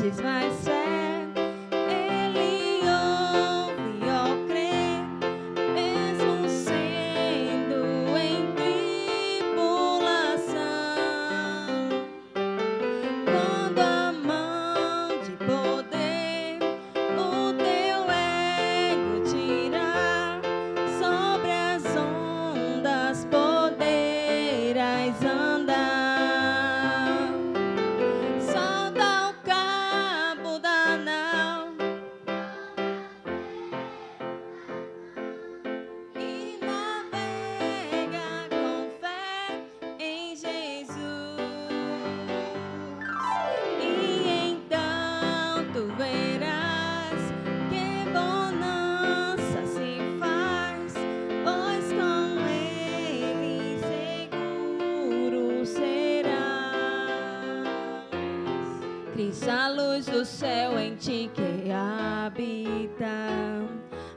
antes mais fé. Ele ouve, ó crer, mesmo sendo em tribulação. Quando a mão de poder o teu ego tirar, sobre as ondas poderás andar. Solta o cabo da nau e navega com fé em Jesus. E então tu verás que bonança se faz, pois com ele seguro serás. Cristo, a luz do céu em ti que habita,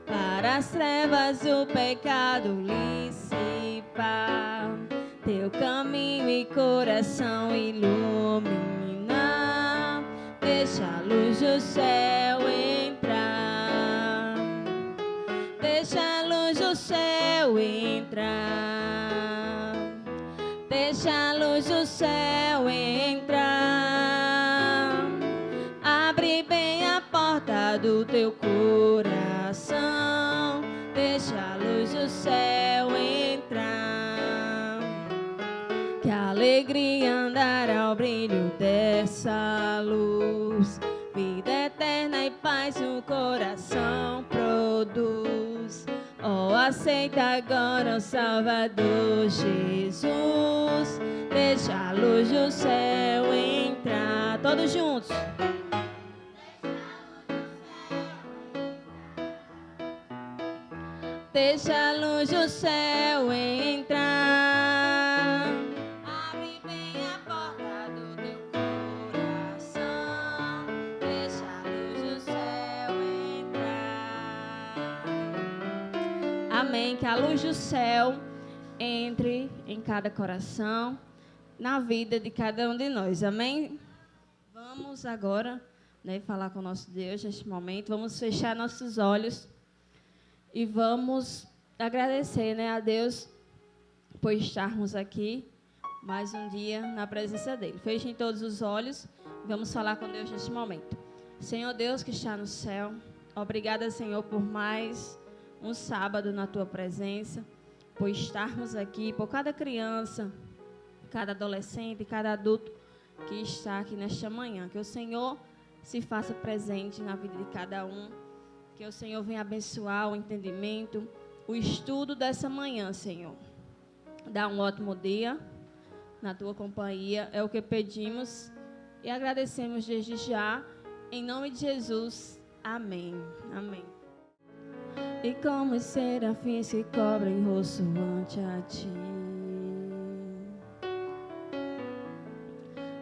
para as trevas o pecado dissipa, teu caminho e coração ilumina. Deixa a luz do céu entrar, deixa a luz do céu entrar, deixa a luz do céu entrar. Abre bem a porta do teu coração, deixa a luz do céu entrar. Que alegria andar ao brilho dessa luz, vida eterna e paz no coração produz. Oh, aceita agora o Salvador Jesus, deixa a luz do céu entrar. Todos juntos. Deixa a luz do céu entrar. Abre bem a porta do teu coração, deixa a luz do céu entrar. Amém. Que a luz do céu entre em cada coração, na vida de cada um de nós. Amém? Vamos agora, falar com o nosso Deus neste momento. Vamos fechar nossos olhos e vamos agradecer, a Deus por estarmos aqui mais um dia na presença dele. Fechem todos os olhos e vamos falar com Deus neste momento. Senhor Deus que está no céu, obrigada, Senhor, por mais um sábado na tua presença, por estarmos aqui, por cada criança, cada adolescente, cada adulto que está aqui nesta manhã. Que o Senhor se faça presente na vida de cada um. Que o Senhor venha abençoar o entendimento, o estudo dessa manhã, Senhor. Dá um ótimo dia na tua companhia, é o que pedimos e agradecemos desde já, em nome de Jesus. Amém. Amém. E como os serafins que cobrem rosto ante a ti,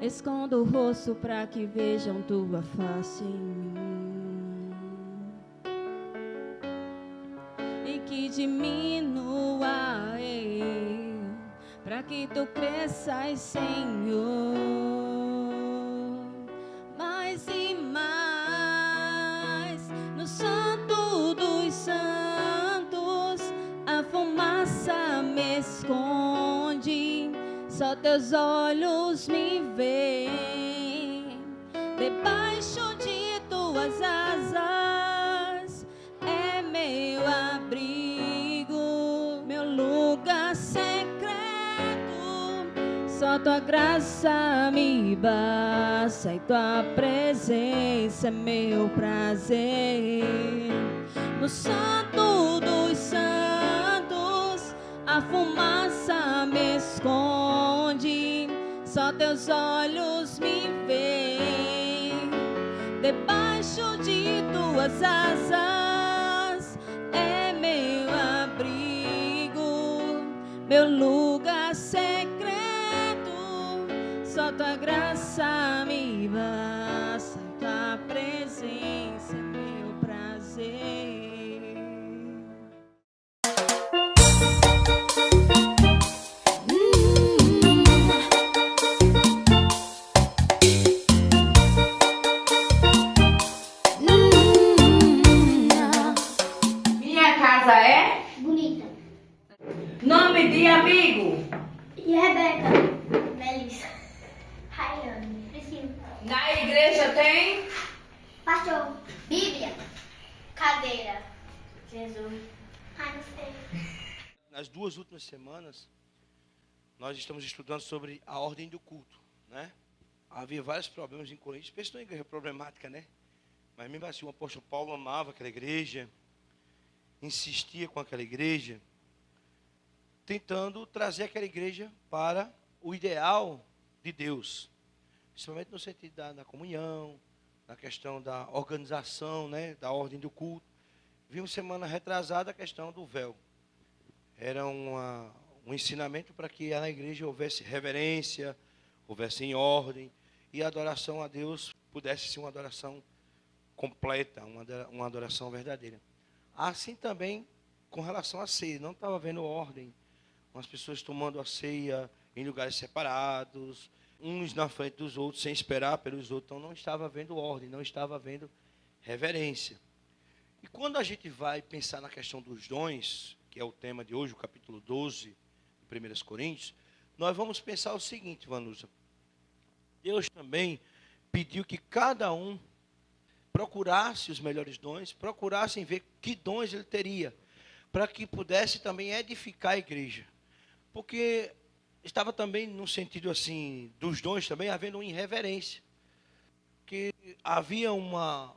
escondo o rosto para que vejam tua face em mim. Que diminua eu, para que tu cresças, Senhor, mais e mais. No santo dos santos a fumaça me esconde, só teus olhos me veem, debaixo de tuas asas é meu abrigo, meu lugar secreto. Só tua graça me basta e tua presença é meu prazer. No santo dos santos a fumaça me esconde, só teus olhos me veem, debaixo de tuas asas é meu abrigo, meu lugar secreto. Só tua graça me basta, tua presença é meu prazer. igreja tem? Pastor, Bíblia, cadeira, Jesus. Ai, não sei. Nas 2 últimas semanas, nós estamos estudando sobre a ordem do culto, né? Havia vários problemas em Coríntios, pensa numa igreja problemática, né? Mas mesmo assim, o apóstolo Paulo amava aquela igreja, insistia com aquela igreja, tentando trazer aquela igreja para o ideal de Deus, principalmente no sentido da comunhão, na questão da organização, né, da ordem do culto. Vimos semana retrasada a questão do véu. Era um ensinamento para que na igreja houvesse reverência, houvesse em ordem, e a adoração a Deus pudesse ser uma adoração completa, uma adoração verdadeira. Assim também com relação à ceia, não estava havendo ordem, umas pessoas tomando a ceia em lugares separados, uns na frente dos outros, sem esperar pelos outros, então não estava havendo ordem, não estava havendo reverência. E quando a gente vai pensar na questão dos dons, que é o tema de hoje, o capítulo 12 de 1 Coríntios, nós vamos pensar o seguinte, Vanusa. Deus também pediu que cada um procurasse os melhores dons, procurasse ver que dons ele teria, para que pudesse também edificar a igreja. Porque estava também, no sentido assim, dos dons também, havendo uma irreverência. Que havia uma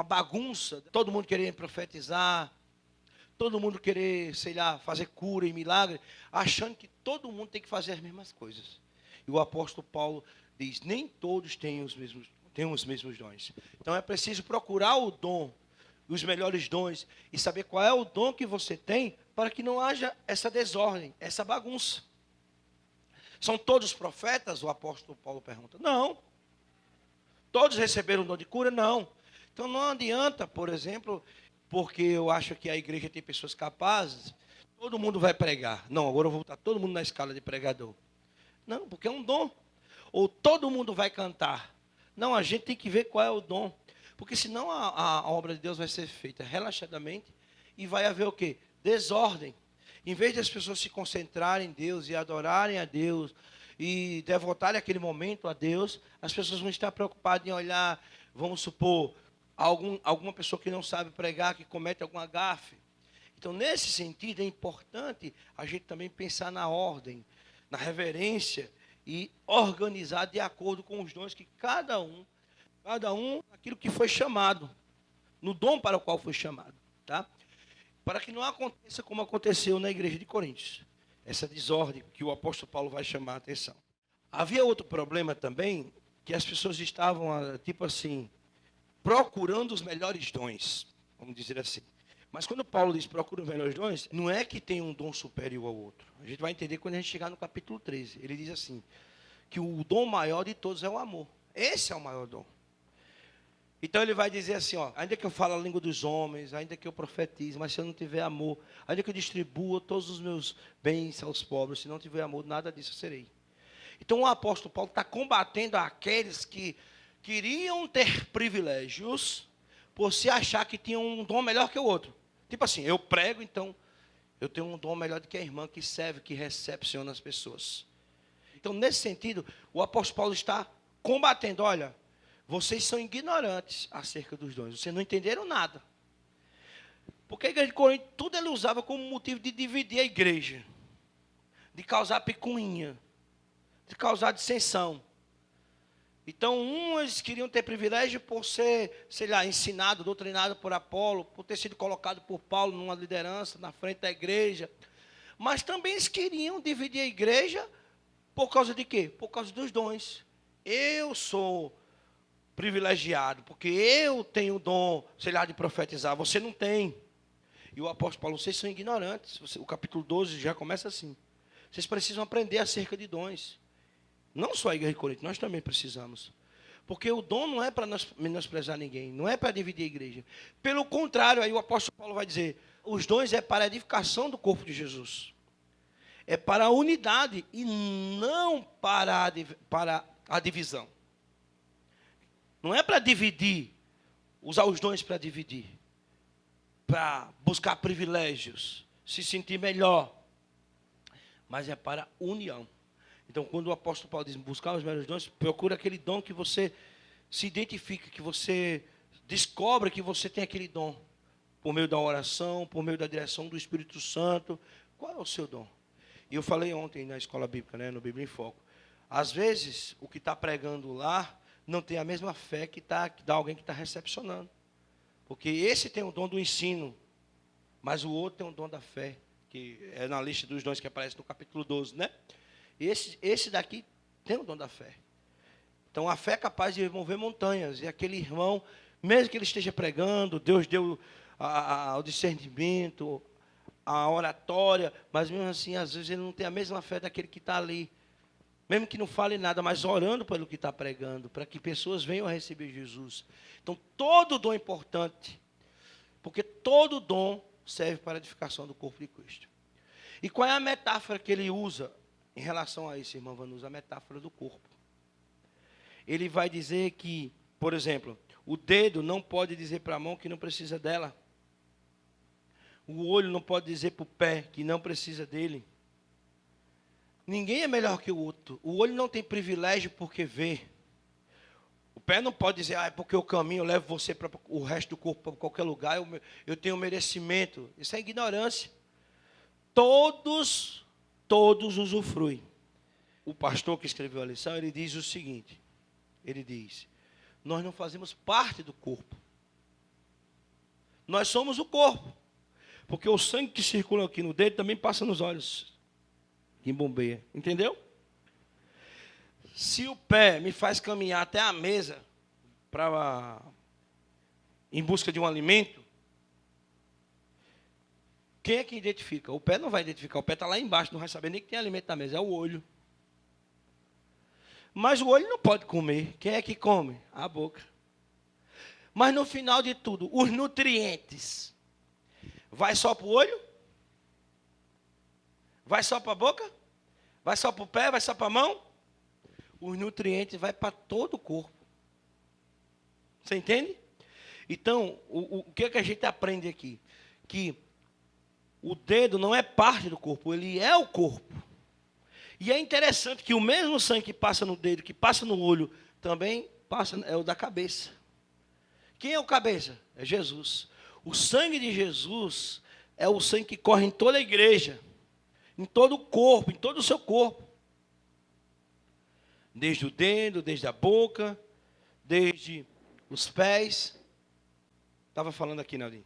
bagunça, todo mundo querendo profetizar, todo mundo querer, sei lá, fazer cura e milagre, achando que todo mundo tem que fazer as mesmas coisas. E o apóstolo Paulo diz, nem todos têm os mesmos dons. Então é preciso procurar o dom, os melhores dons, e saber qual é o dom que você tem, para que não haja essa desordem, essa bagunça. São todos profetas? O apóstolo Paulo pergunta. Não. Todos receberam o dom de cura? Não. Então não adianta, por exemplo, porque eu acho que a igreja tem pessoas capazes, todo mundo vai pregar. Não, agora eu vou botar todo mundo na escala de pregador. Não, porque é um dom. Ou todo mundo vai cantar. Não, a gente tem que ver qual é o dom. Porque senão a obra de Deus vai ser feita relaxadamente e vai haver o quê? Desordem. Em vez de as pessoas se concentrarem em Deus e adorarem a Deus e devotarem aquele momento a Deus, as pessoas vão estar preocupadas em olhar, vamos supor, alguma pessoa que não sabe pregar, que comete alguma gafe. Então, nesse sentido, é importante a gente também pensar na ordem, na reverência e organizar de acordo com os dons que cada um, aquilo que foi chamado, no dom para o qual foi chamado, tá? Para que não aconteça como aconteceu na igreja de Coríntios, essa desordem que o apóstolo Paulo vai chamar a atenção. Havia outro problema também, que as pessoas estavam, tipo assim, procurando os melhores dons, vamos dizer assim. Mas quando Paulo diz procura os melhores dons, não é que tem um dom superior ao outro. A gente vai entender quando a gente chegar no capítulo 13. Ele diz assim, que o dom maior de todos é o amor. Esse é o maior dom. Então ele vai dizer assim, ó, ainda que eu fale a língua dos homens, ainda que eu profetize, mas se eu não tiver amor, ainda que eu distribua todos os meus bens aos pobres, se não tiver amor, nada disso eu serei. Então o apóstolo Paulo está combatendo aqueles que queriam ter privilégios por se achar que tinham um dom melhor que o outro. Tipo assim, eu prego, então eu tenho um dom melhor do que a irmã que serve, que recepciona as pessoas. Então, nesse sentido, o apóstolo Paulo está combatendo, olha, vocês são ignorantes acerca dos dons, vocês não entenderam nada. Porque a igreja de Corinto, tudo ele usava como motivo de dividir a igreja, de causar picuinha, de causar dissensão. Então, uns queriam ter privilégio por ser, sei lá, ensinado, doutrinado por Apolo, por ter sido colocado por Paulo numa liderança na frente da igreja. Mas também eles queriam dividir a igreja por causa de quê? Por causa dos dons. Eu sou privilegiado, porque eu tenho o dom, sei lá, de profetizar, você não tem. E o apóstolo Paulo, vocês são ignorantes. O capítulo 12 já começa assim. Vocês precisam aprender acerca de dons. Não só a igreja de Corinto, nós também precisamos. Porque o dom não é para menosprezar ninguém, não é para dividir a igreja. Pelo contrário, aí o apóstolo Paulo vai dizer, os dons é para a edificação do corpo de Jesus. É para a unidade e não para a divisão. Não é para dividir, usar os dons para dividir, para buscar privilégios, se sentir melhor, mas é para união. Então, quando o apóstolo Paulo diz buscar os melhores dons, procura aquele dom que você se identifica, que você descobre que você tem aquele dom, por meio da oração, por meio da direção do Espírito Santo. Qual é o seu dom? E eu falei ontem na escola bíblica, né, no Bíblia em Foco. Às vezes, o que está pregando lá não tem a mesma fé que dá alguém que está recepcionando. Porque esse tem o dom do ensino, mas o outro tem o dom da fé, que é na lista dos dons que aparece no capítulo 12, né? Esse daqui tem o dom da fé. Então, a fé é capaz de mover montanhas. E aquele irmão, mesmo que ele esteja pregando, Deus deu o discernimento, a oratória, mas mesmo assim, às vezes, ele não tem a mesma fé daquele que está ali. Mesmo que não fale nada, mas orando pelo que está pregando, para que pessoas venham a receber Jesus. Então, todo dom é importante, porque todo dom serve para a edificação do corpo de Cristo. E qual é a metáfora que ele usa em relação a isso, irmã Vanusa? A metáfora do corpo. Ele vai dizer que, por exemplo, o dedo não pode dizer para a mão que não precisa dela. O olho não pode dizer para o pé que não precisa dele. Ninguém é melhor que o outro. O olho não tem privilégio porque vê. O pé não pode dizer, é porque eu caminho, eu levo você para o resto do corpo, para qualquer lugar, eu tenho merecimento. Isso é ignorância. Todos usufruem. O pastor que escreveu a lição, ele diz o seguinte, ele diz, nós não fazemos parte do corpo. Nós somos o corpo. Porque o sangue que circula aqui no dedo também passa nos olhos. Que bombeia. Entendeu? Se o pé me faz caminhar até a mesa em busca de um alimento, quem é que identifica? O pé não vai identificar. O pé está lá embaixo, não vai saber nem que tem alimento na mesa. É o olho. Mas o olho não pode comer. Quem é que come? A boca. Mas no final de tudo, os nutrientes vai só para o olho? Vai só para a boca? Vai só para o pé? Vai só para a mão? Os nutrientes vai para todo o corpo. Você entende? Então, o que é que a gente aprende aqui? Que o dedo não é parte do corpo, ele é o corpo. E é interessante que o mesmo sangue que passa no dedo, que passa no olho, também passa, é o da cabeça. Quem é o cabeça? É Jesus. O sangue de Jesus é o sangue que corre em toda a igreja, em todo o corpo, em todo o seu corpo. Desde o dedo, desde a boca, desde os pés. Estava falando aqui, Naldinho,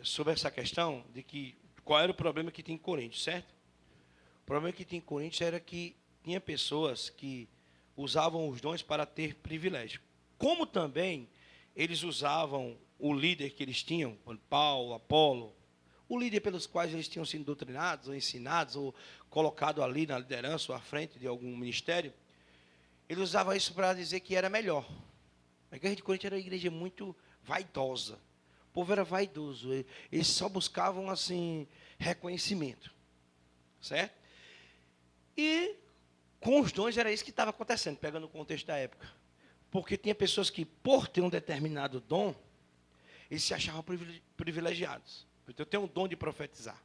sobre essa questão de que qual era o problema que tinha em Coríntios, certo? O problema que tinha em Coríntios era que tinha pessoas que usavam os dons para ter privilégio. Como também eles usavam o líder que eles tinham, Paulo, Apolo, o líder pelos quais eles tinham sido doutrinados, ou ensinados, ou colocado ali na liderança, ou à frente de algum ministério, eles usavam isso para dizer que era melhor. A igreja de Corinto era uma igreja muito vaidosa. O povo era vaidoso. Eles só buscavam, assim, reconhecimento. Certo? E com os dons era isso que estava acontecendo, pegando o contexto da época. Porque tinha pessoas que, por ter um determinado dom, eles se achavam privilegiados. Então, eu tenho um dom de profetizar.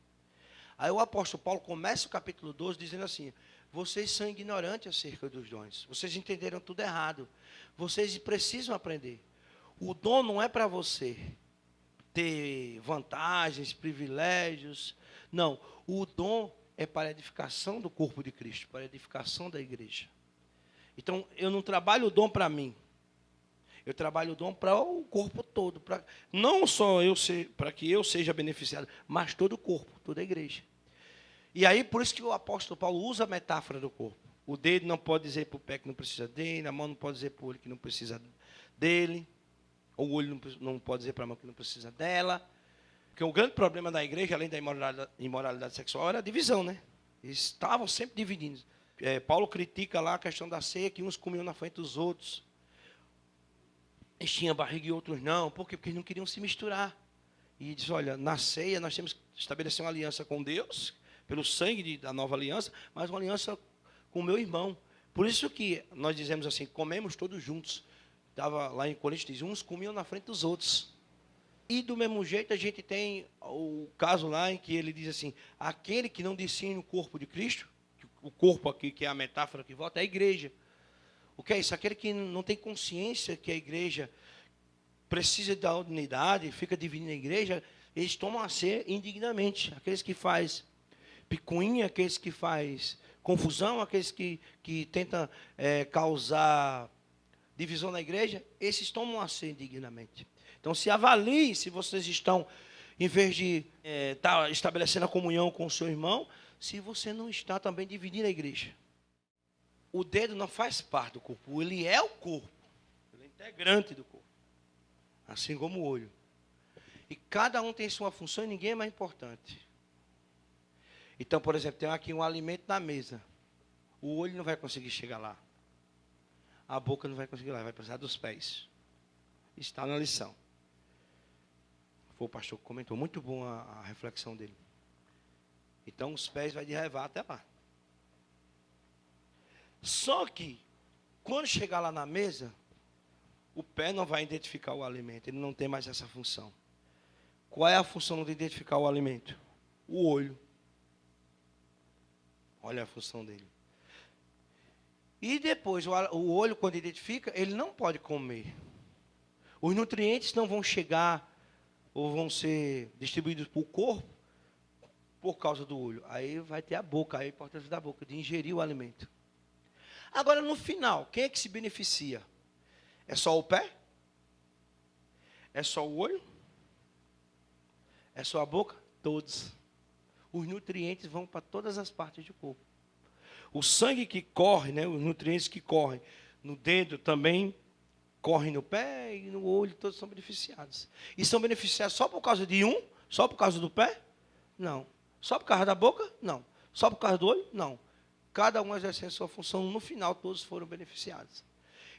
Aí o apóstolo Paulo começa o capítulo 12 dizendo assim, vocês são ignorantes acerca dos dons. Vocês entenderam tudo errado. Vocês precisam aprender. O dom não é para você ter vantagens, privilégios. Não, o dom é para a edificação do corpo de Cristo, para a edificação da igreja. Então, eu não trabalho o dom para mim. Eu trabalho o dom para o corpo todo. Não só para que eu seja beneficiado, mas todo o corpo, toda a igreja. E aí, por isso que o apóstolo Paulo usa a metáfora do corpo. O dedo não pode dizer para o pé que não precisa dele, a mão não pode dizer para o olho que não precisa dele, ou o olho não pode dizer para a mão que não precisa dela. Porque o grande problema da igreja, além da imoralidade sexual, era a divisão, né? Eles estavam sempre dividindo. Paulo critica lá a questão da ceia, que uns comiam na frente dos outros. Eles tinham barriga e outros não. Por quê? Porque eles não queriam se misturar. E diz, olha, na ceia nós temos que estabelecer uma aliança com Deus, pelo sangue da nova aliança, mas uma aliança com o meu irmão. Por isso que nós dizemos assim, comemos todos juntos. Estava lá em Coríntios, diz, uns comiam na frente dos outros. E do mesmo jeito a gente tem o caso lá em que ele diz assim, aquele que não discerne o corpo de Cristo, o corpo aqui que é a metáfora que volta, é a igreja. O que é isso? Aquele que não tem consciência que a igreja precisa da unidade, fica dividindo a igreja, eles tomam a ser indignamente. Aqueles que faz picuinha, aqueles que faz confusão, aqueles que tentam causar divisão na igreja, esses tomam a ser indignamente. Então, se avalie se vocês estão, em vez de estar estabelecendo a comunhão com o seu irmão, se você não está também dividindo a igreja. O dedo não faz parte do corpo, ele é o corpo. Ele é integrante do corpo. Assim como o olho. E cada um tem sua função e ninguém é mais importante. Então, por exemplo, tem aqui um alimento na mesa. O olho não vai conseguir chegar lá. A boca não vai conseguir lá, vai precisar dos pés. Está na lição. Foi o pastor que comentou, muito bom a reflexão dele. Então, os pés vai de levar até lá. Só que, quando chegar lá na mesa, o pé não vai identificar o alimento, ele não tem mais essa função. Qual é a função de identificar o alimento? O olho. Olha a função dele. E depois, o olho, quando identifica, ele não pode comer. Os nutrientes não vão chegar ou vão ser distribuídos para o corpo por causa do olho. Aí vai ter a boca, a importância da boca, de ingerir o alimento. Agora, no final, quem é que se beneficia? É só o pé? É só o olho? É só a boca? Todos. Os nutrientes vão para todas as partes do corpo. O sangue que corre, né, os nutrientes que correm no dedo também correm no pé e no olho, todos são beneficiados. E são beneficiados só por causa de um? Só por causa do pé? Não. Só por causa da boca? Não. Só por causa do olho? Não. Cada um exercendo a sua função, no final todos foram beneficiados.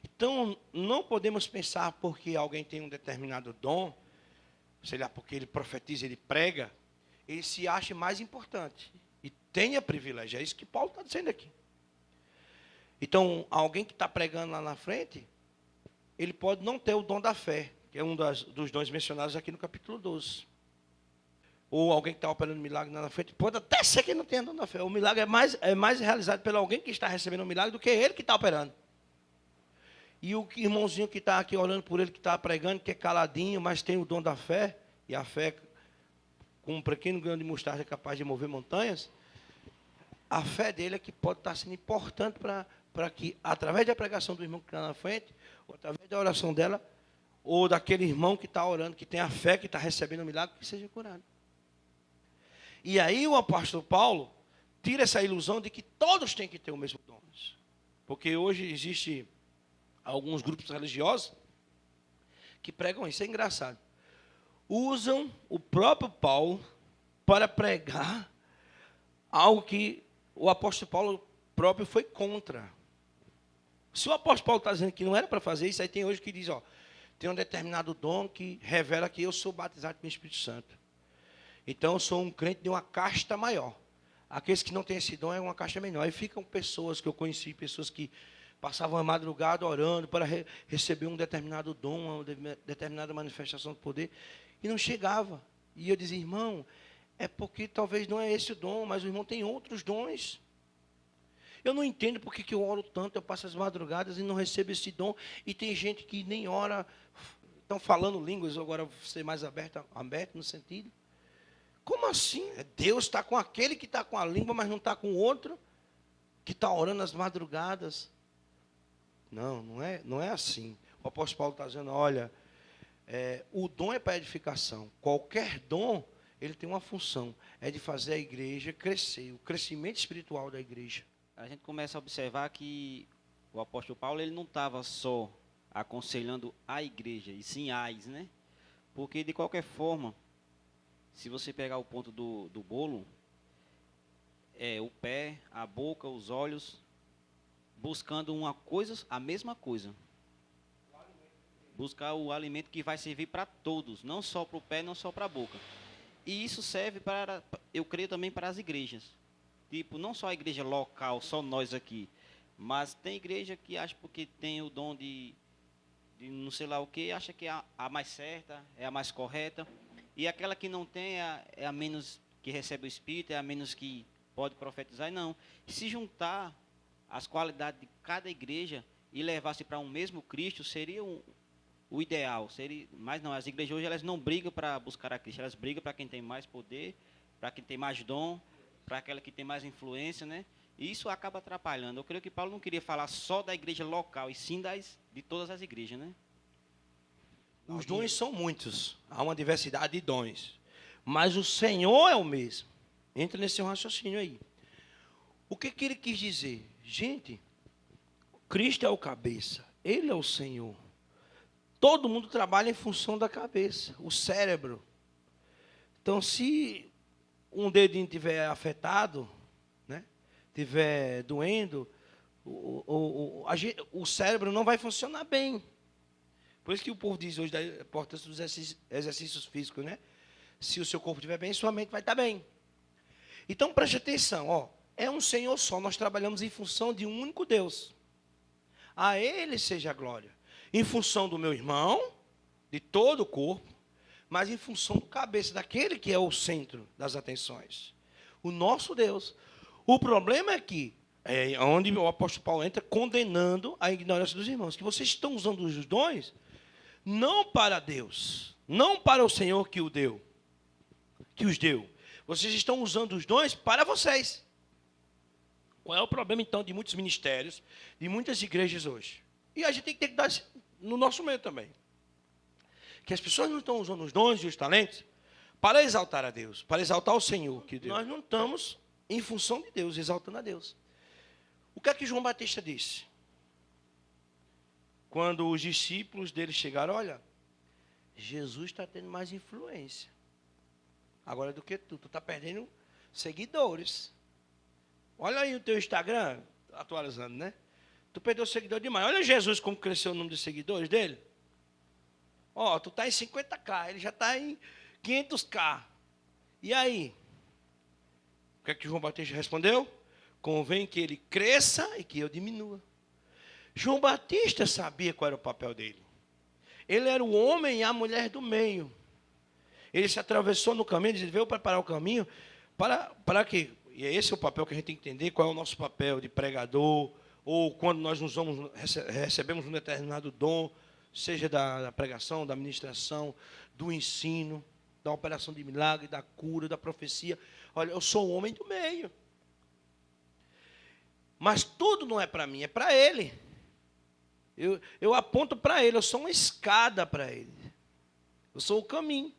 Então, não podemos pensar porque alguém tem um determinado dom, sei lá, porque ele profetiza, ele prega, ele se acha mais importante e tenha privilégio. É isso que Paulo está dizendo aqui. Então, alguém que está pregando lá na frente, ele pode não ter o dom da fé, que é um dos dons mencionados aqui no capítulo 12. Ou alguém que está operando milagre lá na frente, pode até ser que não tenha dom da fé. O milagre é mais realizado por alguém que está recebendo o milagre do que ele que está operando. E o irmãozinho que está aqui orando por ele, que está pregando, que é caladinho, mas tem o dom da fé, e a fé, com um pequeno grão de mostarda, é capaz de mover montanhas, a fé dele é que pode estar sendo importante para que, através da pregação do irmão que está na frente, ou através da oração dela, ou daquele irmão que está orando, que tem a fé, que está recebendo o milagre, que seja curado. E aí o apóstolo Paulo tira essa ilusão de que todos têm que ter o mesmo dom. Porque hoje existe alguns grupos religiosos que pregam isso, é engraçado. Usam o próprio Paulo para pregar algo que o apóstolo Paulo próprio foi contra. Se o apóstolo Paulo está dizendo que não era para fazer isso, aí tem hoje que diz, tem um determinado dom que revela que eu sou batizado com o Espírito Santo. Então, eu sou um crente de uma casta maior. Aqueles que não têm esse dom é uma casta menor. E ficam pessoas que eu conheci, pessoas que passavam a madrugada orando para receber um determinado dom, uma determinada manifestação de poder, e não chegava. E eu dizia, irmão, é porque talvez não é esse o dom, mas o irmão tem outros dons. Eu não entendo porque que eu oro tanto, eu passo as madrugadas e não recebo esse dom, e tem gente que nem ora, estão falando línguas, agora vou ser mais aberto no sentido. Como assim? Deus está com aquele que está com a língua, mas não está com o outro, que está orando nas madrugadas. Não é assim. O apóstolo Paulo está dizendo, olha, o dom é para edificação. Qualquer dom, ele tem uma função, é de fazer a igreja crescer, o crescimento espiritual da igreja. A gente começa a observar que o apóstolo Paulo ele não estava só aconselhando a igreja, e sim né? Porque, de qualquer forma, se você pegar o ponto do bolo, o pé, a boca, os olhos, buscando uma coisa, a mesma coisa. Buscar o alimento que vai servir para todos, não só para o pé, não só para a boca. E isso serve para, eu creio também para as igrejas. Tipo, não só a igreja local, só nós aqui, mas tem igreja que acha porque tem o dom de não sei lá o que, acha que é a mais certa, é a mais correta. E aquela que não tem é a menos que recebe o Espírito, é a menos que pode profetizar. Não. Se juntar as qualidades de cada igreja, e levasse para um mesmo Cristo, seria o ideal. Mas não, as igrejas hoje elas não brigam para buscar a Cristo, elas brigam para quem tem mais poder, para quem tem mais dom, para aquela que tem mais influência, né? E isso acaba atrapalhando. Eu creio que Paulo não queria falar só da igreja local, e sim de todas as igrejas, né? Os dons são muitos, há uma diversidade de dons, mas o Senhor é o mesmo. Entra nesse raciocínio aí. O que ele quis dizer? Gente, Cristo é o cabeça, Ele é o Senhor. Todo mundo trabalha em função da cabeça, o cérebro. Então, se um dedinho estiver afetado, né, estiver doendo, o cérebro não vai funcionar bem. Por isso que o povo diz hoje da importância dos exercícios físicos, né? Se o seu corpo estiver bem, sua mente vai estar bem. Então, preste atenção, ó. É um Senhor só, nós trabalhamos em função de um único Deus. A Ele seja a glória. Em função do meu irmão, de todo o corpo, mas em função do cabeça, daquele que é o centro das atenções. O nosso Deus. O problema é que, onde o apóstolo Paulo entra condenando a ignorância dos irmãos, que vocês estão usando os dons não para Deus, não para o Senhor que os deu. Vocês estão usando os dons para vocês. Qual é o problema, então, de muitos ministérios, de muitas igrejas hoje? E a gente tem que dar isso no nosso meio também. Que as pessoas não estão usando os dons e os talentos para exaltar a Deus, para exaltar o Senhor que deu. Nós não estamos em função de Deus, exaltando a Deus. O que é que João Batista disse? Quando os discípulos dele chegaram, olha, Jesus está tendo mais influência agora do que tu. Tu está perdendo seguidores. Olha aí o teu Instagram, atualizando, né? Tu perdeu seguidor demais. Olha Jesus como cresceu o número de seguidores dele. Ó, tu está em 50k, ele já está em 500k. E aí? O que é que João Batista respondeu? Convém que ele cresça e que eu diminua. João Batista sabia qual era o papel dele. Ele era o homem e a mulher do meio. Ele se atravessou no caminho, ele veio preparar o caminho para quê? E esse é o papel que a gente tem que entender, qual é o nosso papel de pregador, ou quando nós recebemos um determinado dom, seja da pregação, da ministração, do ensino, da operação de milagre, da cura, da profecia. Olha, eu sou o homem do meio. Mas tudo não é para mim, é para ele. Eu aponto para ele, eu sou uma escada para ele. Eu sou o caminho.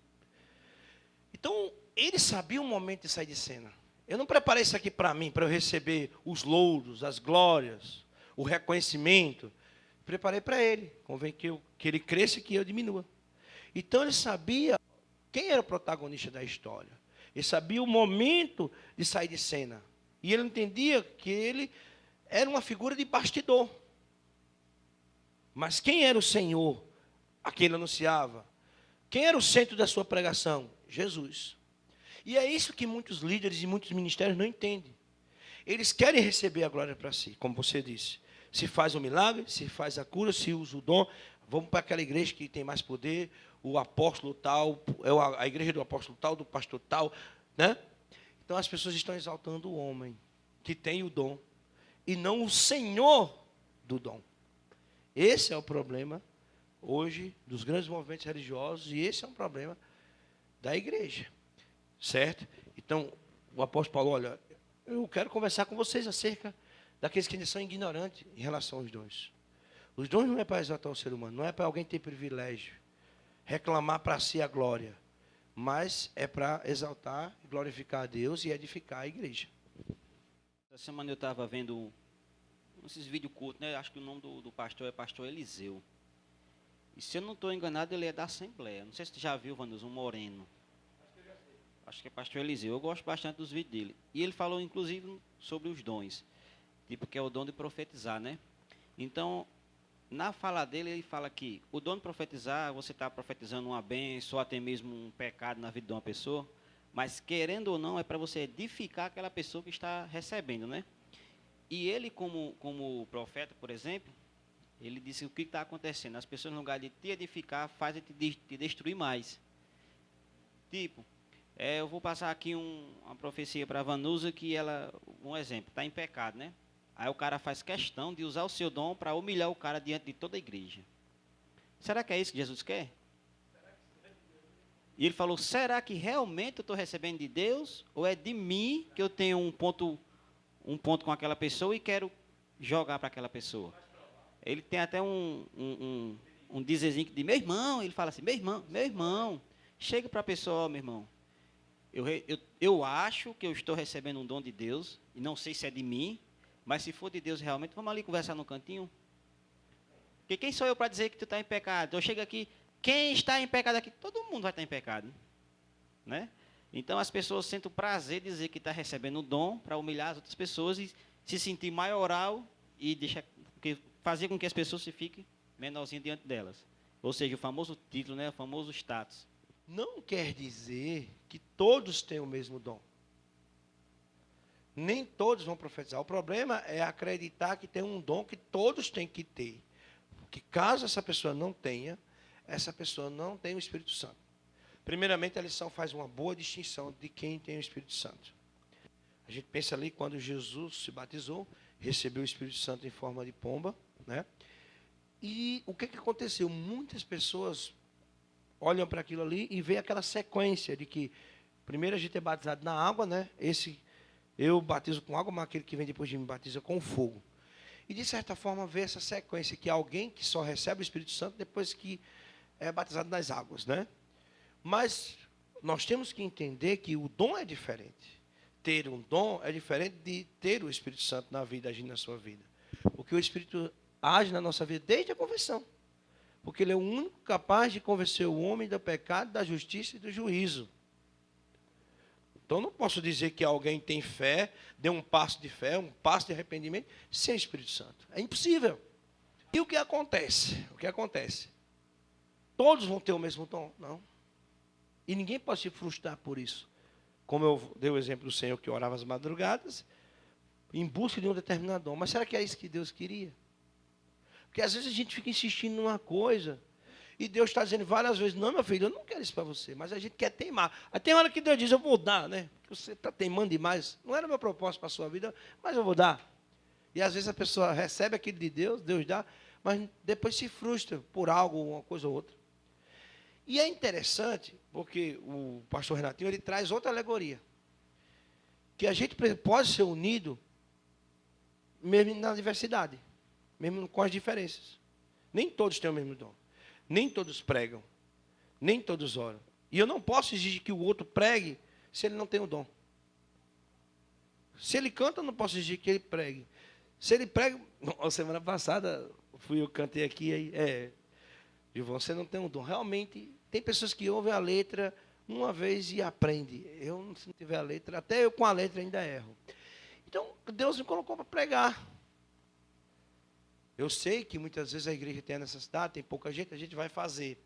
Então, ele sabia o momento de sair de cena. Eu não preparei isso aqui para mim, para eu receber os louros, as glórias, o reconhecimento. Preparei para ele. Convém que ele cresça e que eu diminua. Então, ele sabia quem era o protagonista da história. Ele sabia o momento de sair de cena. E ele entendia que ele era uma figura de bastidor. Mas quem era o Senhor a quem ele anunciava? Quem era o centro da sua pregação? Jesus. E é isso que muitos líderes e muitos ministérios não entendem. Eles querem receber a glória para si, como você disse. Se faz o milagre, se faz a cura, se usa o dom, vamos para aquela igreja que tem mais poder, o apóstolo tal, a igreja do apóstolo tal, do pastor tal, né? Então as pessoas estão exaltando o homem que tem o dom e não o Senhor do dom. Esse é o problema hoje dos grandes movimentos religiosos e esse é um problema da igreja, certo? Então, o apóstolo Paulo, olha, eu quero conversar com vocês acerca daqueles que ainda são ignorantes em relação aos dons. Os dons não é para exaltar o ser humano, não é para alguém ter privilégio, reclamar para si a glória, mas é para exaltar, glorificar a Deus e edificar a igreja. Essa semana eu estava vendo esses vídeos curtos, né? Acho que o nome do pastor é pastor Eliseu. E se eu não estou enganado, ele é da Assembleia. Não sei se tu já viu, Vanus, um moreno. Acho que é pastor Eliseu. Eu gosto bastante dos vídeos dele. E ele falou, inclusive, sobre os dons. Tipo, que é o dom de profetizar, né? Então, na fala dele, ele fala que o dom de profetizar, você está profetizando uma bênção, ou até mesmo um pecado na vida de uma pessoa. Mas, querendo ou não, é para você edificar aquela pessoa que está recebendo, né? E ele, como profeta, por exemplo, ele disse o que está acontecendo. As pessoas, no lugar de te edificar, fazem te destruir mais. Tipo, eu vou passar aqui uma profecia para a Vanusa, que ela, um exemplo, está em pecado, né? Aí o cara faz questão de usar o seu dom para humilhar o cara diante de toda a igreja. Será que é isso que Jesus quer? E ele falou, será que realmente eu estou recebendo de Deus? Ou é de mim que eu tenho um ponto com aquela pessoa e quero jogar para aquela pessoa? Ele tem até um dizerzinho de meu irmão, ele fala assim, meu irmão, chega para a pessoa, meu irmão, eu acho que eu estou recebendo um dom de Deus, e não sei se é de mim, mas se for de Deus realmente, vamos ali conversar no cantinho. Porque quem sou eu para dizer que tu está em pecado? Eu chego aqui, quem está em pecado aqui? Todo mundo vai estar em pecado, né? Então as pessoas sentem o prazer de dizer que está recebendo o dom para humilhar as outras pessoas e se sentir maioral e fazer com que as pessoas se fiquem menorzinhas diante delas. Ou seja, o famoso título, né? O famoso status. Não quer dizer que todos têm o mesmo dom. Nem todos vão profetizar. O problema é acreditar que tem um dom que todos têm que ter. Porque caso essa pessoa não tenha, essa pessoa não tem o Espírito Santo. Primeiramente, a lição faz uma boa distinção de quem tem o Espírito Santo. A gente pensa ali quando Jesus se batizou, recebeu o Espírito Santo em forma de pomba, né? E o que aconteceu? Muitas pessoas olham para aquilo ali e vê aquela sequência de que primeiro a gente é batizado na água, né? Eu batizo com água, mas aquele que vem depois de mim batiza com fogo. E de certa forma vê essa sequência que alguém que só recebe o Espírito Santo depois que é batizado nas águas, né? Mas nós temos que entender que o dom é diferente. Ter um dom é diferente de ter o Espírito Santo na vida, agindo na sua vida. Porque o Espírito age na nossa vida desde a conversão. Porque ele é o único capaz de convencer o homem do pecado, da justiça e do juízo. Então não posso dizer que alguém tem fé, deu um passo de fé, um passo de arrependimento, sem o Espírito Santo. É impossível. E o que acontece? O que acontece? Todos vão ter o mesmo dom? Não. E ninguém pode se frustrar por isso. Como eu dei o exemplo do Senhor que orava às madrugadas, em busca de um determinado dom. Mas será que é isso que Deus queria? Porque às vezes a gente fica insistindo numa coisa, e Deus está dizendo várias vezes, não, meu filho, eu não quero isso para você, mas a gente quer teimar. Aí tem hora que Deus diz, eu vou dar, né? Porque você está teimando demais. Não era meu propósito para a sua vida, mas eu vou dar. E às vezes a pessoa recebe aquilo de Deus, Deus dá, mas depois se frustra por algo, uma coisa ou outra. E é interessante, porque o pastor Renatinho, ele traz outra alegoria. Que a gente pode ser unido, mesmo na diversidade, mesmo com as diferenças. Nem todos têm o mesmo dom. Nem todos pregam. Nem todos oram. E eu não posso exigir que o outro pregue se ele não tem o dom. Se ele canta, eu não posso exigir que ele pregue. Se ele prega... Semana passada, eu cantei aqui, Gilvão, você não tem um dom. Realmente, tem pessoas que ouvem a letra uma vez e aprendem. Eu, se não tiver a letra, até eu com a letra ainda erro. Então, Deus me colocou para pregar. Eu sei que muitas vezes a igreja tem a necessidade, tem pouca gente, a gente vai fazer.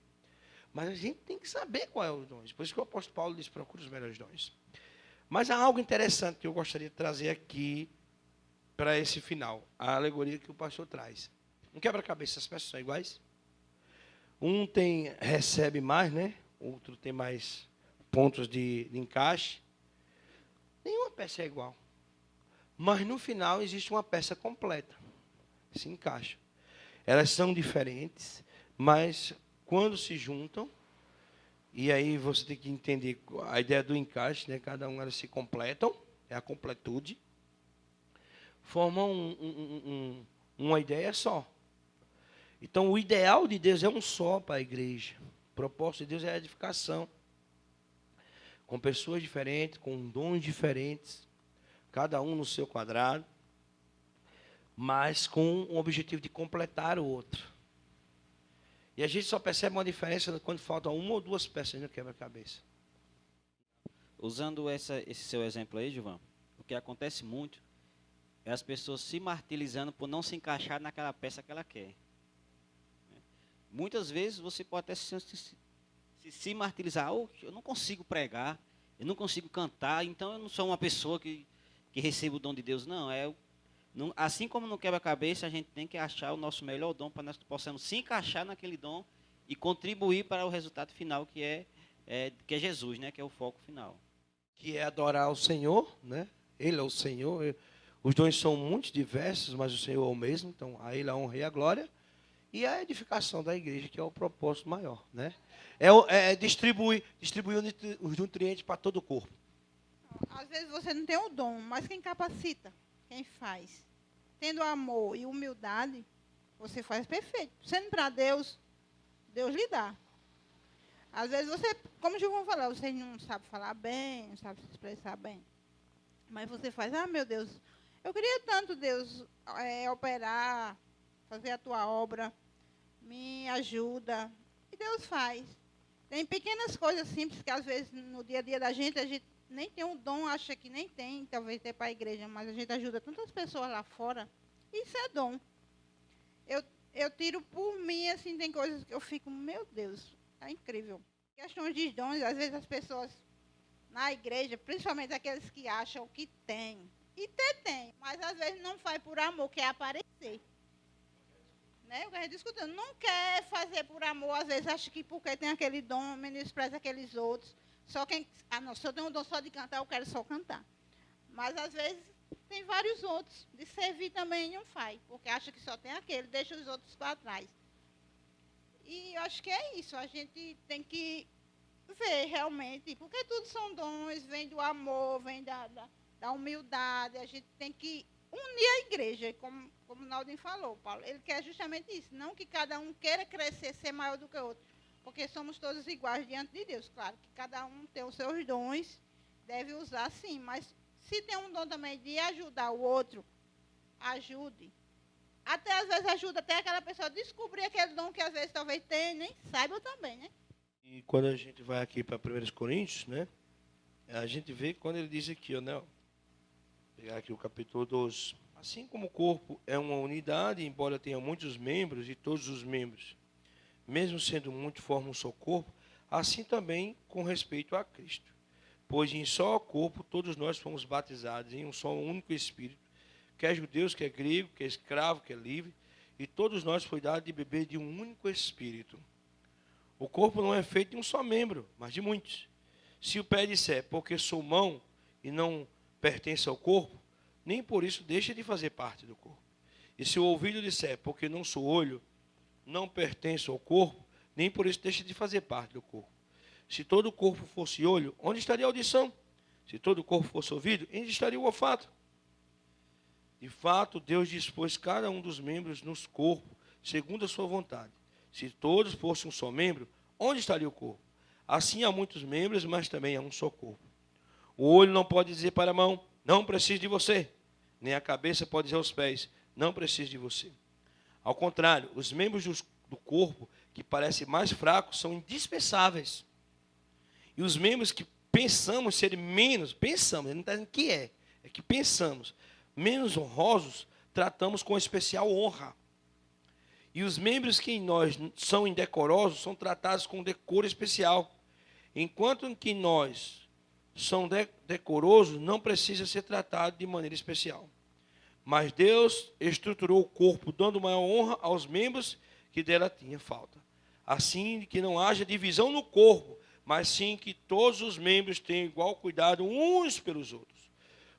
Mas a gente tem que saber qual é os dons. Por isso que o apóstolo Paulo diz, procura os melhores dons. Mas há algo interessante que eu gostaria de trazer aqui para esse final. A alegoria que o pastor traz. Um quebra-cabeça, as peças são iguais? Um recebe mais, né? Outro tem mais pontos de encaixe. Nenhuma peça é igual. Mas no final existe uma peça completa. Se encaixa. Elas são diferentes, mas quando se juntam, e aí você tem que entender a ideia do encaixe, né? Cada um elas se completam, é a completude, formam uma ideia só. Então o ideal de Deus é um só para a igreja. O propósito de Deus é a edificação. Com pessoas diferentes, com dons diferentes, cada um no seu quadrado, mas com o objetivo de completar o outro. E a gente só percebe uma diferença quando faltam uma ou duas peças no quebra-cabeça. Usando esse seu exemplo aí, Gilvão, o que acontece muito é as pessoas se martirizando por não se encaixar naquela peça que ela quer. Muitas vezes você pode até se martirizar. Oh, eu não consigo pregar, eu não consigo cantar, então eu não sou uma pessoa que recebe o dom de Deus. Não, assim como no quebra-cabeça, a gente tem que achar o nosso melhor dom para nós possamos se encaixar naquele dom e contribuir para o resultado final que é Jesus, né? Que é o foco final. Que é adorar o Senhor, né? Ele é o Senhor. Os dons são muito diversos, mas o Senhor é o mesmo. Então, a Ele a honra e a glória. E a edificação da igreja, que é o propósito maior, né? Distribuir os nutrientes para todo o corpo. Às vezes você não tem o dom, mas quem capacita, quem faz. Tendo amor e humildade, você faz perfeito. Sendo para Deus, Deus lhe dá. Às vezes você, como o Gilvão falou, você não sabe falar bem, não sabe se expressar bem. Mas você faz, meu Deus, eu queria tanto, Deus, operar, fazer a tua obra, me ajuda. E Deus faz. Tem pequenas coisas simples que às vezes no dia a dia da gente, a gente nem tem um dom, acha que nem tem, talvez ter para a igreja, mas a gente ajuda tantas pessoas lá fora. Isso é dom. Eu tiro por mim, assim, tem coisas que eu fico, meu Deus, é incrível. Questões de dons, às vezes as pessoas na igreja, principalmente aqueles que acham que tem, e tem, mas às vezes não faz por amor, quer aparecer. Né? O que a gente escutando, não quer fazer por amor, às vezes acha que porque tem aquele dom, menospreza aqueles outros. Só quem, não, se eu tenho um dom só de cantar, eu quero só cantar. Mas às vezes tem vários outros, de servir também não faz, porque acha que só tem aquele, deixa os outros para trás. E eu acho que é isso, a gente tem que ver realmente, porque tudo são dons, vem do amor, vem da humildade, a gente tem que unir a igreja, como o Naldinho falou, Paulo, ele quer justamente isso, não que cada um queira crescer, ser maior do que o outro, porque somos todos iguais diante de Deus, claro, que cada um tem os seus dons, deve usar sim, mas se tem um dom também de ajudar o outro, ajude. Até às vezes ajuda até aquela pessoa a descobrir aquele dom que às vezes talvez tenha, nem saiba também, né? E quando a gente vai aqui para 1 Coríntios, né? A gente vê quando ele diz aqui, né? Vou pegar aqui o capítulo 12. Assim como o corpo é uma unidade, embora tenha muitos membros, e todos os membros, mesmo sendo muito, formam um só corpo, assim também com respeito a Cristo. Pois em só corpo todos nós fomos batizados em um só único Espírito, quer judeus, quer grego, quer escravo, quer livre, e todos nós foi dado de beber de um único Espírito. O corpo não é feito de um só membro, mas de muitos. Se o pé disser, porque sou mão e não pertence ao corpo, nem por isso deixa de fazer parte do corpo. E se o ouvido disser, porque não sou olho, não pertence ao corpo, nem por isso deixa de fazer parte do corpo. Se todo o corpo fosse olho, onde estaria a audição? Se todo o corpo fosse ouvido, onde estaria o olfato? De fato, Deus dispôs cada um dos membros nos corpos, segundo a sua vontade. Se todos fossem um só membro, onde estaria o corpo? Assim há muitos membros, mas também há um só corpo. O olho não pode dizer para a mão, não preciso de você. Nem a cabeça pode dizer aos pés, não preciso de você. Ao contrário, os membros do corpo, que parecem mais fracos, são indispensáveis. E os membros que pensamos serem menos, ele não está dizendo que é que pensamos, menos honrosos, tratamos com especial honra. E os membros que em nós são indecorosos, são tratados com decoro especial. Enquanto que nós são decorosos, não precisa ser tratado de maneira especial. Mas Deus estruturou o corpo, dando maior honra aos membros que dela tinha falta. Assim que não haja divisão no corpo, mas sim que todos os membros tenham igual cuidado uns pelos outros.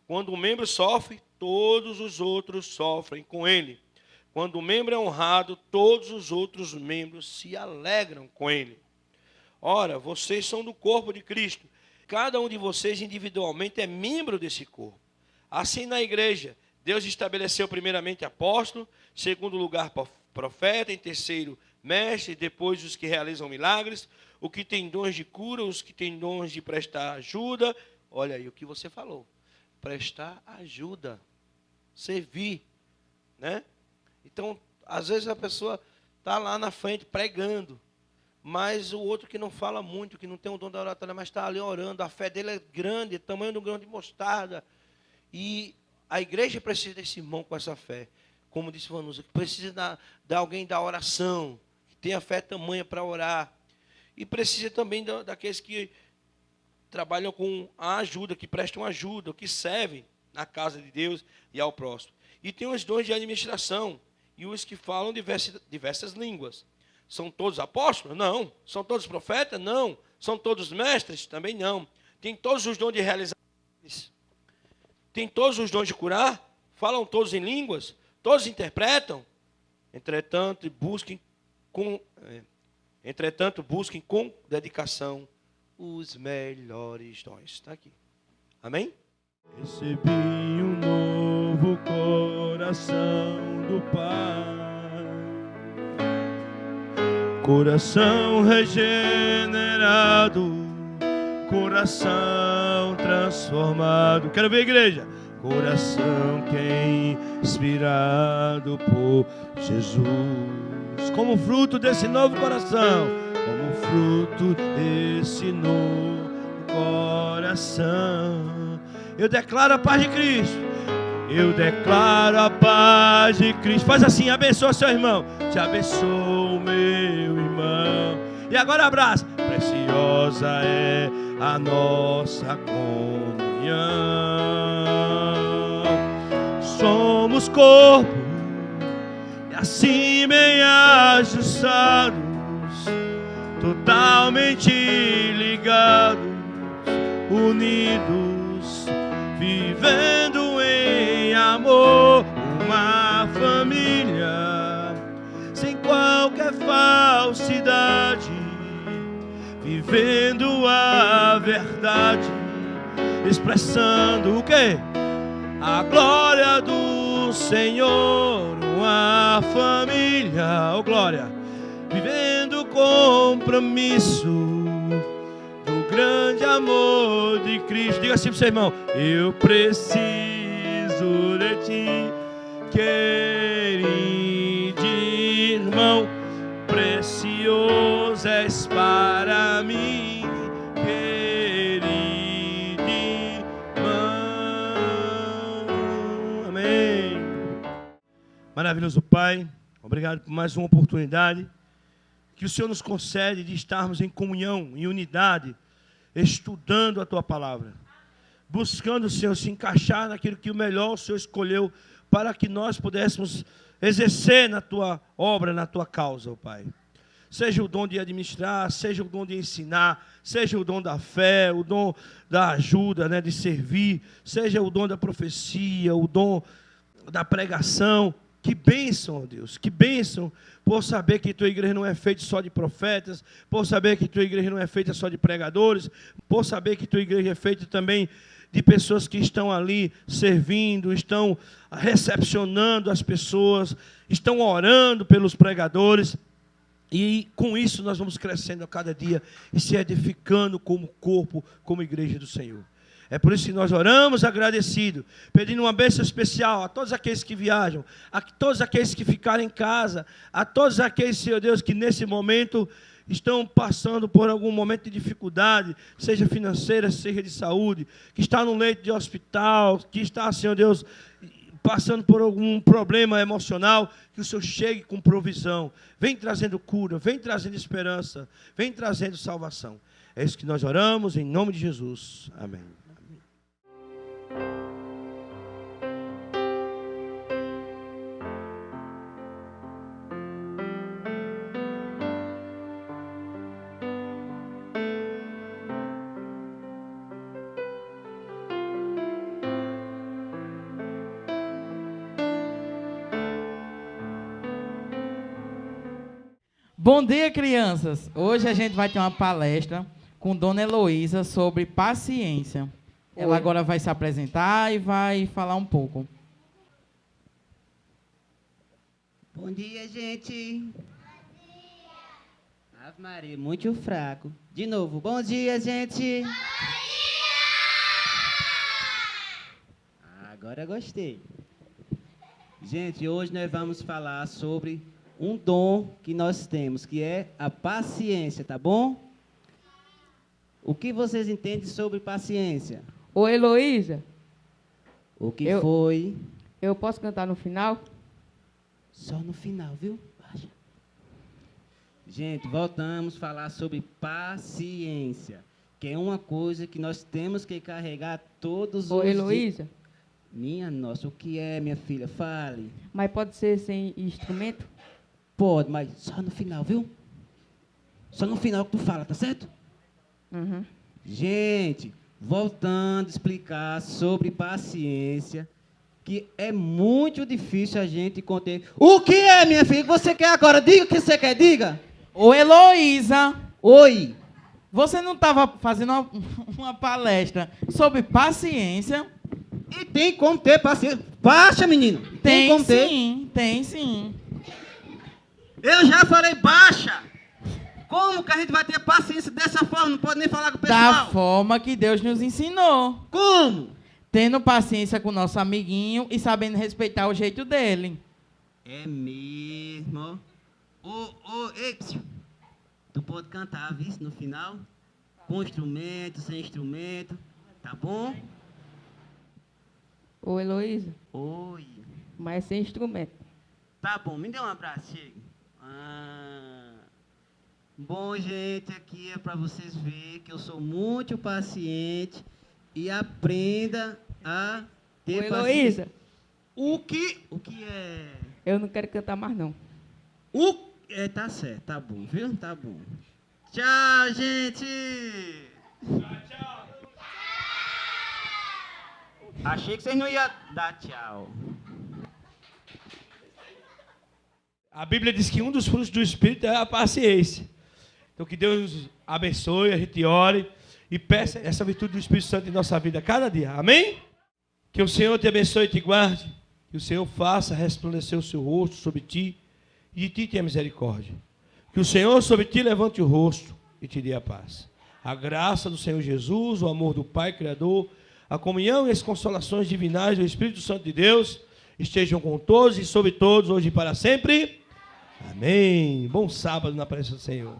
Quando um membro sofre, todos os outros sofrem com ele. Quando o membro é honrado, todos os outros membros se alegram com ele. Ora, vocês são do corpo de Cristo. Cada um de vocês individualmente é membro desse corpo. Assim na igreja, Deus estabeleceu primeiramente apóstolo, segundo lugar profeta, em terceiro mestre, depois os que realizam milagres, o que tem dons de cura, os que têm dons de prestar ajuda. Olha aí o que você falou. Prestar ajuda. Servir. Né? Então, às vezes a pessoa está lá na frente pregando, mas o outro que não fala muito, que não tem o dom da oratória, mas está ali orando, a fé dele é grande, tamanho de um grão de mostarda. E a igreja precisa desse irmão com essa fé. Como disse Vanusa, que precisa de alguém da oração, que tenha fé tamanha para orar. E precisa também daqueles que trabalham com a ajuda, que prestam ajuda, que servem na casa de Deus e ao próximo. E tem os dons de administração e os que falam diversas línguas. São todos apóstolos? Não. São todos profetas? Não. São todos mestres? Também não. Tem todos os dons de realizar. Tem todos os dons de curar? Falam todos em línguas? Todos interpretam? Entretanto, busquem com dedicação os melhores dons. Está aqui. Amém? Recebi um novo coração do Pai, coração regenerado, coração transformado. Quero ver, igreja. Coração que é inspirado por Jesus. Como fruto desse novo coração, como fruto desse novo coração, eu declaro a paz de Cristo. Eu declaro a paz de Cristo. Faz assim, abençoa seu irmão. Te abençoo, meu irmão. E agora abraça. Preciosa é a nossa comunhão. Somos corpo, e assim bem ajustados, totalmente ligados, unidos, vivendo em amor, uma família, sem qualquer falsidade, vivendo a verdade, expressando o quê? A glória do Senhor, uma família, oh glória, vivendo o compromisso do grande amor de Cristo. Diga assim para o seu irmão: eu preciso de ti, querido irmão, precioso és para mim, querido irmão. Amém. Maravilhoso Pai, obrigado por mais uma oportunidade que o Senhor nos concede de estarmos em comunhão, em unidade, estudando a Tua Palavra, buscando, Senhor, se encaixar naquilo que o melhor o Senhor escolheu para que nós pudéssemos exercer na Tua obra, na Tua causa, ó Pai. Seja o dom de administrar, seja o dom de ensinar, seja o dom da fé, o dom da ajuda, né, de servir, seja o dom da profecia, o dom da pregação. Que bênção, ó Deus, que bênção por saber que Tua igreja não é feita só de profetas, por saber que Tua igreja não é feita só de pregadores, por saber que Tua igreja é feita também de pessoas que estão ali servindo, estão recepcionando as pessoas, estão orando pelos pregadores. E com isso nós vamos crescendo a cada dia e se edificando como corpo, como igreja do Senhor. É por isso que nós oramos agradecido, pedindo uma bênção especial a todos aqueles que viajam, a todos aqueles que ficaram em casa, a todos aqueles, Senhor Deus, que nesse momento estão passando por algum momento de dificuldade, seja financeira, seja de saúde, que está no leito de hospital, que está, Senhor Deus, passando por algum problema emocional, que o Senhor chegue com provisão, vem trazendo cura, vem trazendo esperança, vem trazendo salvação. É isso que nós oramos, em nome de Jesus. Amém. Bom dia, crianças! Hoje a gente vai ter uma palestra com Dona Heloísa sobre paciência. Ela agora vai se apresentar e vai falar um pouco. Bom dia, gente! Bom dia! Ave Maria, muito fraco. De novo, bom dia, gente! Bom dia! Agora gostei. Gente, hoje nós vamos falar sobre um dom que nós temos, que é a paciência, tá bom? O que vocês entendem sobre paciência? Ô, Heloísa. O que foi? Eu posso cantar no final? Só no final, viu? Baixa. Gente, voltamos a falar sobre paciência, que é uma coisa que nós temos que carregar todos os dias. Ô, Heloísa. Minha nossa, o que é, minha filha? Fale. Mas pode ser sem instrumento? Pode, mas só no final, viu? Só no final que tu fala, tá certo? Uhum. Gente, voltando a explicar sobre paciência, que é muito difícil a gente conter. O que é, minha filha, que você quer agora? Diga o que você quer, diga. Ô, Heloísa, Oi. você não estava fazendo uma palestra sobre paciência? E tem como ter paciência. Baixa, menino. Tem como ter. sim, tem sim. Eu já falei baixa. Como que a gente vai ter paciência dessa forma? Não pode nem falar com o pessoal. Da forma que Deus nos ensinou. Como? Tendo paciência com o nosso amiguinho e sabendo respeitar o jeito dele. É mesmo. Ei, psiu. Tu pode cantar, viu? No final. Com instrumento, sem instrumento. Tá bom? Ô, Heloísa, Oi. mas sem instrumento. Tá bom, me dê um abraço, chega. Bom, gente, aqui é para vocês verem que eu sou muito paciente e aprenda a ter Ô, paciência. Heloísa, O que é? eu não quero cantar mais, não. Tá certo, tá bom, viu? Tá bom. Tchau, gente! Tchau. Achei que vocês não iam dar tchau. A Bíblia diz que um dos frutos do Espírito é a paciência. Então que Deus nos abençoe, a gente ore e peça essa virtude do Espírito Santo em nossa vida cada dia. Amém? Que o Senhor te abençoe e te guarde. Que o Senhor faça resplandecer o seu rosto sobre ti e de ti tenha misericórdia. Que o Senhor sobre ti levante o rosto e te dê a paz. A graça do Senhor Jesus, o amor do Pai Criador, a comunhão e as consolações divinais do Espírito Santo de Deus estejam com todos e sobre todos, hoje e para sempre. Amém. Bom sábado na presença do Senhor.